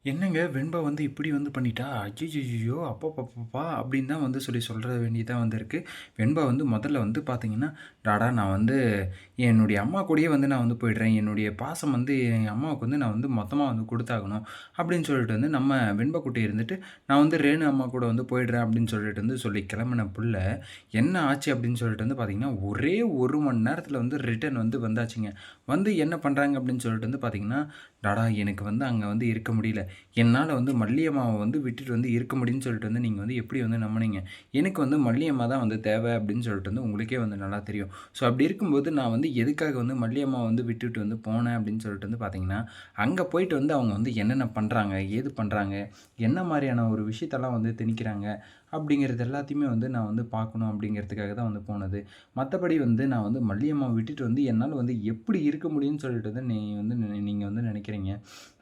என்னங்க வெண்பா வந்து இப்படி வந்து பண்ணிட்டா! அய்யய்யய்யோ! அப்பப்பப்பா! அப்படின்னு தான் வந்து சொல்ல வேண்டியதா வந்து இருக்கு. வெண்பா வந்து முதல்ல வந்து பார்த்தீங்கன்னா, டாடா நான் வந்து என்னுடைய அம்மா கூடயே வந்து நான் வந்து போயிடுறேன். என்னுடைய பாசம் வந்து என் அம்மாவுக்கு வந்து நான் வந்து மொத்தமா வந்து குடுத்தாகணும். அப்படின்னு சொல்லிட்டு வந்து நம்ம வெண்பா குட்டி இருந்துட்டு, நான் வந்து ரேணு அம்மா கூட வந்து போயிடுறேன் அப்படின்னு சொல்லிட்டு வந்து சொல்லி கிளம்புன புள்ள, என்ன ஆச்சு அப்படின்னு சொல்லிட்டு வந்து பார்த்தீங்கன்னா, ஒரே 1 மணி நேரத்தில வந்து ரிட்டர்ன் வந்து வந்தாச்சுங்க. வந்து என்ன பண்றாங்க அப்படின்னு சொல்லிட்டு வந்து பார்த்தீங்கன்னா, டாடா எனக்கு வந்து அங்க வந்து இருக்க முடியல. என்னால வந்து மல்லியம்மாவ வந்து விட்டுட்டு வந்து இருக்க முடியும்ன்னு சொல்லிட்டு வந்து நீங்க வந்து எப்படி வந்து நம்புனீங்க? எனக்கு வந்து மல்லியம்மா தான் வந்து தேவை அப்படின்னு சொல்லிட்டு வந்து உங்களுக்கே வந்து நல்லா தெரியும். ஸோ அப்படி இருக்கும்போது நான் வந்து எதுக்காக வந்து மல்லியம்மாவ வந்து விட்டுட்டு வந்து போனேன் அப்படின்னு சொல்லிட்டு வந்து பார்த்தீங்கன்னா, அங்க போயிட்டு வந்து அவங்க வந்து என்னென்ன பண்றாங்க? ஏது பண்றாங்க? என்ன மாரியான ஒரு விஷயத்தெல்லாம் வந்து திணிக்கிறாங்க? அப்படிங்கிறது எல்லாத்தையுமே வந்து நான் வந்து பார்க்கணும் அப்படிங்கிறதுக்காக தான் வந்து போனது. மத்தபடி வந்து நான் வந்து மல்லியம்மாவ விட்டுட்டு வந்து என்னால வந்து எப்படி இருக்க முடியும்ன்னு சொல்லிட்டு வந்து நீங்க வந்து நினைக்கிறீங்க.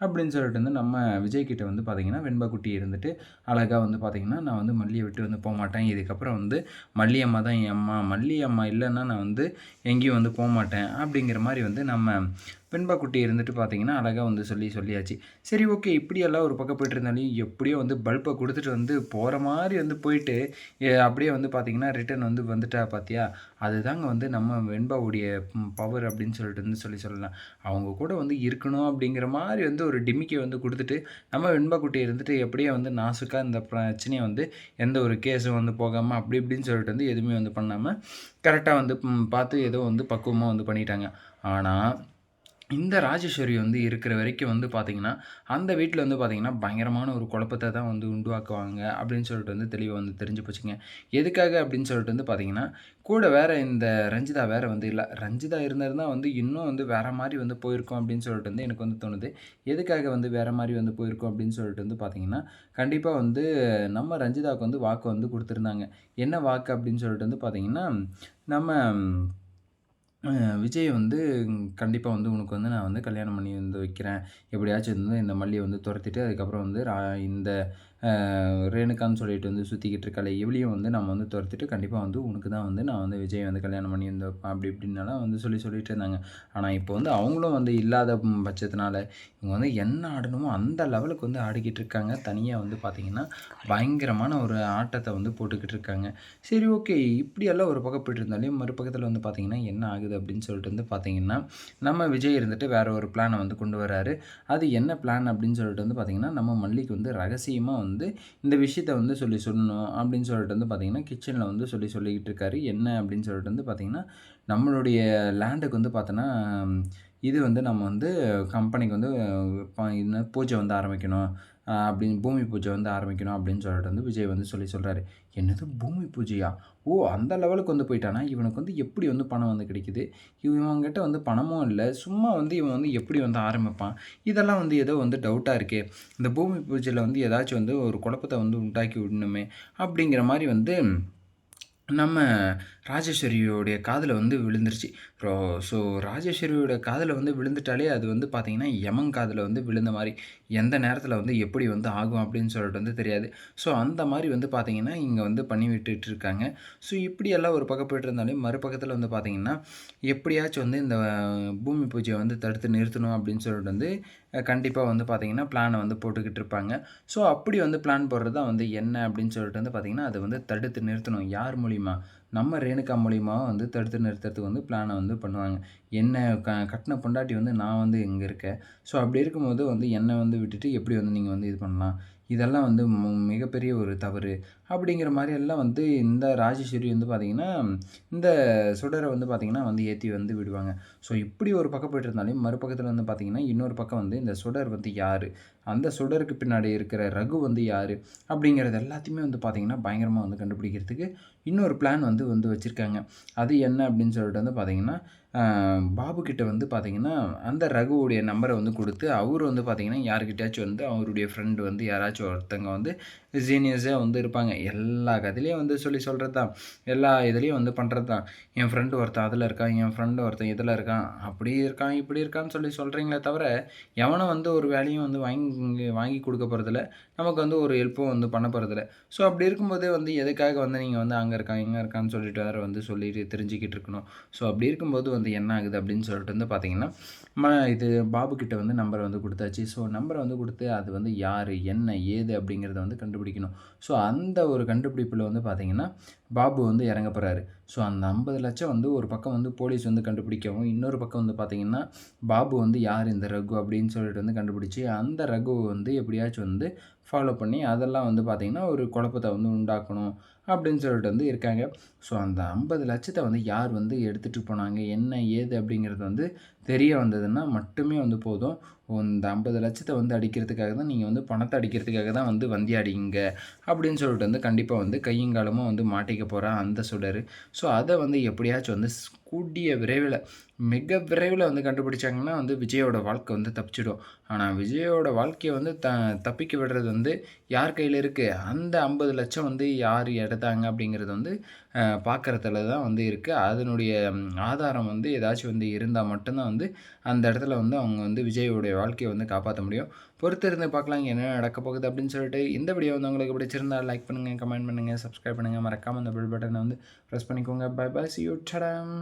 அப்படின்னு சொல்லிட்டு வந்து நம்ம விஜய் கிட்ட வந்து பார்த்தீங்கன்னா, வெண்பா குட்டி இருந்துட்டு, அழகா வந்து பார்த்தீங்கன்னா, நான் வந்து மல்லிய விட்டு வந்து போமாட்டேன். இதுக்கப்புறம் வந்து மல்லி அம்மா தான் என் அம்மா. மல்லி அம்மா இல்லன்னா நான் வந்து எங்கேயும் வந்து போமாட்டேன். அப்படிங்கிற மாரி வந்து நம்ம வெண்பா குட்டி இருந்துட்டு பார்த்தீங்கன்னா, அழகா வந்து சொல்லியாச்சு. சரி ஓகே. இப்படியெல்லாம் ஒரு பக்கம் போயிட்டு இருந்தாலும், எப்படியோ வந்து பல்ப குடுத்துட்டு வந்து போற மாரி வந்து போயிட்டு, அப்படியே வந்து பார்த்தீங்கன்னா, ரிட்டர்ன் வந்து வந்துட்டா பார்த்தியா? அதுதாங்க வந்து நம்ம வெண்பாவுடைய பவர் அப்படின்னு சொல்லிட்டு வந்து சொல்லலாம். அவங்க கூட வந்து இருக்கணும் அப்படிங்கிற மாரி வந்து ஒரு டிமிக்கி வந்து குடுத்துட்டு, நம்ம வெண்பா குட்டி இருந்துட்டு எப்படியோ வந்து நாசூக்கா இந்த பிரச்சனைய வந்து எந்த ஒரு கேஸும் வந்து போகாம அப்படி இப்படின்னு சொல்லிட்டு வந்து எதுவுமே வந்து பண்ணாம, கரெக்ட்டா வந்து பார்த்து ஏதோ வந்து பக்குவமா வந்து பண்ணிட்டாங்க. ஆனா இந்த ராஜேஸ்வரி வந்து இருக்கிற வரைக்கும் வந்து பார்த்தீங்கன்னா, அந்த வீட்ல வந்து பார்த்தீங்கன்னா, பயங்கரமான ஒரு குழப்பத்த தான் வந்து உண்டாக்குவாங்க அப்படின்னு சொல்லிட்டு வந்து தெளிவா வந்து தெரிஞ்சு போச்சுங்க. எதுக்காக அப்படின்னு சொல்லிட்டு வந்து பார்த்தீங்கன்னா, கூட வேற இந்த ரஞ்சிதா வேற வந்து இல்ல. ரஞ்சிதா இருந்திருந்தா வந்து இன்னும் வந்து வேற மாரி வந்து போயிருக்கும் அப்படின்னு சொல்லிட்டு வந்து எனக்கு வந்து தோணுது. எதுக்காக வந்து வேற மாரி வந்து போயிருக்கும் அப்படின்னு சொல்லிட்டு வந்து பார்த்தீங்கன்னா, கண்டிப்பா வந்து நம்ம ரஞ்சிதாவுக்கு வந்து வாக்கு வந்து குடுத்துருந்தாங்க. என்ன வாக்கு அப்படின்னு சொல்லிட்டு வந்து பார்த்தீங்கன்னா, நம்ம அ விஜய் வந்து கண்டிப்பா வந்து உனக்கு வந்து நான் வந்து கல்யாணம் பண்ணி வந்து வைக்கிறேன். எப்படியாச்சும் வந்து இந்த மல்லிய வந்து தொரத்திட்டு, அதுக்கப்புறம் வந்து இந்த ரேணுகான்னு சொல்லிட்டு வந்து சுத்திக்கிட்டு இருக்காளே, இவளையும் வந்து நம்ம வந்து தொரத்திட்டு கண்டிப்பா வந்து உனக்கு தான் வந்து நான் வந்து விஜய வந்து கல்யாணம் பண்ணி வந்து வைப்பேன். அப்படி இப்படின்னலாம் வந்து சொல்லிட்டு இருந்தாங்க. ஆனா இப்போ வந்து அவங்களும் வந்து இல்லாத பட்சத்தினால, இவங்க வந்து என்ன ஆடணுமோ அந்த லெவலுக்கு வந்து ஆடிக்கிட்டு இருக்காங்க. தனியா வந்து பார்த்தீங்கன்னா, பயங்கரமான ஒரு ஆட்டத்த வந்து போட்டுக்கிட்டு இருக்காங்க. சரி ஓகே. இப்படியெல்லாம் ஒரு பக்கம் போயிட்டு இருந்தாலும், மறுபக்கத்தில வந்து பார்த்தீங்கன்னா, என்ன ஆகுது அப்படின்னு சொல்லிட்டு வந்து பார்த்தீங்கன்னா, நம்ம விஜய் இருந்துட்டு வேற ஒரு பிளான வந்து கொண்டு வராரு. அது என்ன பிளான் அப்படின்னு சொல்லிட்டு வந்து பார்த்தீங்கன்னா, நம்ம மல்லிக்கு வந்து ரகசியமா வந்து இந்த விஷயத்த வந்து சொல்லணும் அப்படின்னு சொல்லிட்டு வந்து பார்த்தீங்கன்னா, கிச்சன்ல வந்து சொல்லிக்கிட்டு இருக்காரு. என்ன அப்படின்னு சொல்லிட்டு வந்து பார்த்தீங்கன்னா, நம்மளுடைய லேண்டுக்கு வந்து பார்த்தோன்னா, இது வந்து நம்ம வந்து கம்பெனிக்கு வந்து என்ன பூஜை வந்து ஆரம்பிக்கணும். அப்படின்னு பூமி பூஜை வந்து ஆரம்பிக்கணும் அப்படின்னு சொல்லிட்டு வந்து விஜய் வந்து சொல்றாரு. என்னது பூமி பூஜையா? ஓ! அந்த லெவலுக்கு வந்து போய்ட்டானா? இவனுக்கு வந்து எப்படி வந்து பணம் வந்து கிடைக்குது? இவன்கிட்ட வந்து பணமும் இல்ல. சும்மா வந்து இவன் வந்து எப்படி வந்து ஆரம்பிப்பான்? இதெல்லாம் வந்து ஏதோ வந்து டவுட்டா இருக்கே. இந்த பூமி பூஜையில வந்து ஏதாச்சும் வந்து ஒரு குழப்பத்த வந்து உண்டாக்கி விடணுமே! அப்படிங்கிற மாரி வந்து நம்ம ராஜேஸ்வரியோடைய காதுல வந்து விழுந்துருச்சு. ரோ ஸோ ராஜேஸ்வரியோட காதுல வந்து விழுந்துட்டாலே, அது வந்து பார்த்தீங்கன்னா, எமன் காதுல வந்து விழுந்த மாரி. எந்த நேரத்தில வந்து எப்படி வந்து ஆகும் அப்படின்னு சொல்லிட்டு வந்து தெரியாது. ஸோ அந்த மாரி வந்து பார்த்தீங்கன்னா, இங்க வந்து பண்ணி விட்டுட்டு இருக்காங்க. ஸோ இப்படியெல்லாம் ஒரு பக்கம் போயிட்டு இருந்தாலும், மறுபக்கத்தில வந்து பார்த்தீங்கன்னா, எப்படியாச்சும் வந்து இந்த பூமி பூஜைய வந்து தடுத்து நிறுத்தணும் அப்படின்னு சொல்லிட்டு வந்து, கண்டிப்பா வந்து பார்த்தீங்கன்னா, பிளான வந்து போட்டுக்கிட்டு இருப்பாங்க. ஸோ அப்படி வந்து பிளான் போடுறது தான் வந்து என்ன அப்படின்னு சொல்லிட்டு வந்து பார்த்தீங்கன்னா, அத வந்து தடுத்து நிறுத்தணும். யார் மூலியமா? நம்ம ரேணுகா மூலியமா வந்து தடுத்து நிறுத்துறதுக்கு வந்து பிளான வந்து பண்ணுவாங்க. என்ன கட்டுன பொண்டாட்டி வந்து நான் வந்து இங்க இருக்கேன். ஸோ அப்படி இருக்கும்போது வந்து என்ன வந்து விட்டுட்டு எப்படி வந்து நீங்க வந்து இது பண்ணலாம்? இதெல்லாம் வந்து மிகப்பெரிய ஒரு தவறு. அப்படிங்கிற மாரி எல்லாம் வந்து இந்த ராஜேஸ்வரி வந்து பார்த்தீங்கன்னா, இந்த சுடர வந்து பார்த்தீங்கன்னா வந்து ஏத்தி வந்து விடுவாங்க. ஸோ இப்படி ஒரு பக்கம் போயிட்டு இருந்தாலும், மறுபக்கத்தில வந்து பார்த்தீங்கன்னா, இன்னொரு பக்கம் வந்து இந்த சுடர் வந்து யாரு? அந்த சுடருக்கு பின்னாடி இருக்கிற ரகு வந்து யாரு? அப்படிங்கிறது எல்லாத்தையுமே வந்து பார்த்தீங்கன்னா, பயங்கரமா வந்து கண்டுபிடிக்கிறதுக்கு இன்னொரு பிளான் வந்து வந்து வச்சிருக்காங்க. அது என்ன அப்படின்னு சொல்லிட்டு வந்து பார்த்தீங்கன்னா, அ பாபு கிட்ட வந்து பார்த்தீங்கன்னா, அந்த ரகுவுடைய நம்பர வந்து குடுத்து, அவரு வந்து பார்த்தீங்கன்னா, யார்கிட்டயாச்சும் வந்து அவருடைய ஃப்ரெண்ட் வந்து யாராச்சும் ஒருத்தங்க வந்து ஜீனியஸா வந்து இருப்பாங்க. எல்லா கதையிலயும் வந்து சொல்றது தான். எல்லா இதுலயும் வந்து பண்றது தான். என் ஃப்ரெண்ட் ஒருத்தன் அதுல இருக்கான், என் ஃப்ரெண்ட் ஒருத்தன் இதுல இருக்கான். அப்படி இருக்கான், இப்படி இருக்கான்னு சொல்றீங்களே தவிர, எவனும் வந்து ஒரு வேலையும் வந்து வாங்கி குடுக்க போறதில்ல. நமக்கு வந்து ஒரு ஹெல்ப்பும் வந்து பண்ண போறதில்ல. ஸோ அப்படி இருக்கும்போதே வந்து எதுக்காக வந்து நீங்க வந்து அங்க இருக்கான், இங்க இருக்கான்னு சொல்லிட்டு வேற வந்து சொல்லிட்டு தெரிஞ்சுக்கிட்டு இருக்கணும். ஸோ அப்படி இருக்கும்போது வந்து என்ன ஆகுது அப்படின்னு சொல்லிட்டு வந்து பார்த்தீங்கன்னா, இது பாபு கிட்ட வந்து நம்பர வந்து குடுத்தாச்சு. ஸோ நம்பர வந்து குடுத்து அது வந்து யாரு, என்ன, ஏது அப்படிங்கிறத வந்து கண்டுபிடிக்கணும். ஸோ அந்த ஒரு கண்டுபிடிப்புல வந்து பார்த்தீங்கன்னா, பாபு வந்து இறங்க போறாரு. ஸோ அந்த 50,00,000 வந்து ஒரு பக்கம் வந்து போலீஸ் வந்து கண்டுபிடிக்கவும், இன்னொரு பக்கம் வந்து பார்த்தீங்கன்னா, பாபு வந்து யார் இந்த ரகு அப்படின்னு சொல்லிட்டு வந்து கண்டுபிடிச்சு, அந்த ரகுவ வந்து எப்படியாச்சும் வந்து ஃபாலோ பண்ணி, அதெல்லாம் வந்து பார்த்தீங்கன்னா, ஒரு குழப்பத்த வந்து உண்டாக்கணும் அப்படின்னு சொல்லிட்டு வந்து இருக்காங்க. ஸோ அந்த 50,00,000 வந்து யார் வந்து எடுத்துட்டு போனாங்க, என்ன ஏது அப்படிங்கிறது வந்து தெரிய வந்ததுன்னா மட்டுமே வந்து போதும். இந்த 50,00,000 வந்து அடிக்கிறதுக்காக தான் நீங்க வந்து பணத்த அடிக்கிறதுக்காக தான் வந்து வந்தியாடிங்க அப்படின்னு சொல்லிட்டு வந்து கண்டிப்பா வந்து கையும் களவுமா வந்து மாட்டிக்க போறான் அந்த சுடரு. ஸோ அத வந்து எப்படியாச்சும் வந்து கூடிய விரைவில, மிக விரைவில வந்து கண்டுபிடிச்சாங்கன்னா வந்து விஜயோட வாழ்க்கை வந்து தப்பிச்சிடும். ஆனா விஜயோட வாழ்க்கைய வந்து தப்பிக்க விடுறது வந்து யார் கையில இருக்கு? அந்த 50,00,000 வந்து யார் எடுத்தாங்க அப்படிங்கிறது வந்து பார்க்கறதுல தான் வந்து இருக்கு. அதனுடைய ஆதாரம் வந்து ஏதாச்சும் வந்து இருந்தா மட்டும் தான் வந்து அந்த இடத்துல வந்து அவங்க வந்து விஜயோடைய வாழ்க்கைய வந்து காப்பாத்த முடியும். பொறுத்திருந்து பார்க்கலாம் என்ன நடக்கப் போகுது அப்படின்னு சொல்லிட்டு. இந்த வீடியோ வந்து உங்களுக்கு பிடிச்சிருந்தா லைக் பண்ணுங்க, கமெண்ட் பண்ணுங்க, சப்ஸ்கிரைப் பண்ணுங்க. மறக்காம அந்த பெல் பட்டன வந்து பிரஸ் பண்ணிக்கோங்க. Bye bye. See you. டடாம்.